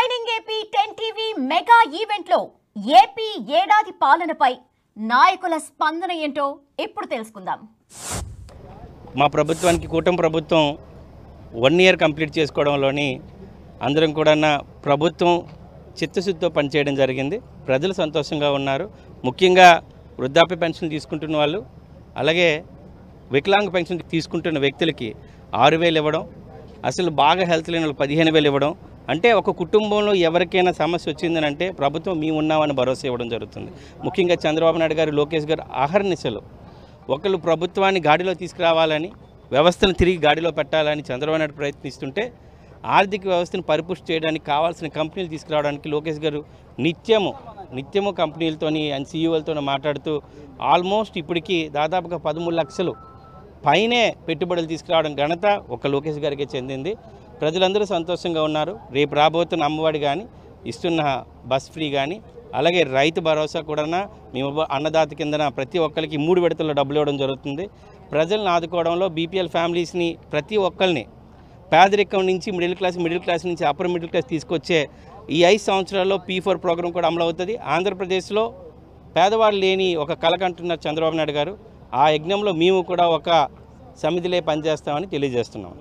Shining AP 10 TV mega event లో AP ఏడాది పాలనపై నాయకుల స్పందన ఏంటో ఇప్పుడు తెలుసుకుందాం. మా ప్రభుత్వానికి కూటమి ప్రభుత్వం 1 ఇయర్ కంప్లీట్ చేసుకోవడంలోని అందరం కూడా ప్రభుత్వం చిత్తశుద్ధితో పనిచేయడం జరిగింది. ప్రజలు సంతోషంగా ఉన్నారు. ముఖ్యంగా వృద్ధాప్య పెన్షన్ తీసుకుంటున్న వాళ్ళు, అలాగే వికలాంగ పెన్షన్ తీసుకుంటున్న వ్యక్తులకి 6,000 ఇవ్వడం, అసలు బాగా హెల్త్ లేని వాళ్ళకి 15,000 ఇవ్వడం, అంటే ఒక కుటుంబంలో ఎవరికైనా సమస్య వచ్చిందని అంటే ప్రభుత్వం మేము ఉన్నామని భరోసా ఇవ్వడం జరుగుతుంది. ముఖ్యంగా చంద్రబాబు నాయుడు గారు, లోకేష్ గారు అహర్నిశలు ఒకళ్ళు ప్రభుత్వాన్ని గాడిలో తీసుకురావాలని, వ్యవస్థను తిరిగి గాడిలో పెట్టాలని చంద్రబాబు నాయుడు ప్రయత్నిస్తుంటే ఆర్థిక వ్యవస్థను పరిపుష్టి చేయడానికి కావాల్సిన కంపెనీలు తీసుకురావడానికి లోకేష్ గారు నిత్యము కంపెనీలతోని అండ్ సీఈఓలతో మాట్లాడుతూ ఆల్మోస్ట్ ఇప్పటికీ దాదాపుగా 13 లక్షలు పైనే పెట్టుబడులు తీసుకురావడం ఘనత ఒక లోకేష్ గారికి చెందింది. ప్రజలందరూ సంతోషంగా ఉన్నారు. రేపు రాబోతున్న అమ్మఒడి కానీ, ఇస్తున్న బస్ ఫ్రీ కానీ, అలాగే రైతు భరోసా కూడా మేము అన్నదాత కిందన ప్రతి ఒక్కరికి 3 విడతల్లో డబ్బులు ఇవ్వడం జరుగుతుంది. ప్రజలను ఆదుకోవడంలో బీపీఎల్ ఫ్యామిలీస్ని ప్రతి ఒక్కరిని పేదరికం నుంచి మిడిల్ క్లాస్ నుంచి అప్పర్ మిడిల్ క్లాస్ తీసుకొచ్చే ఈ 5 సంవత్సరాల్లో P4 ప్రోగ్రాం కూడా అమలు అవుతుంది. ఆంధ్రప్రదేశ్లో పేదవాళ్ళు లేని ఒక కలకంటున్నారు చంద్రబాబు నాయుడు గారు. ఆ యజ్ఞంలో మేము కూడా ఒక సమిధిలే పనిచేస్తామని తెలియజేస్తున్నాం.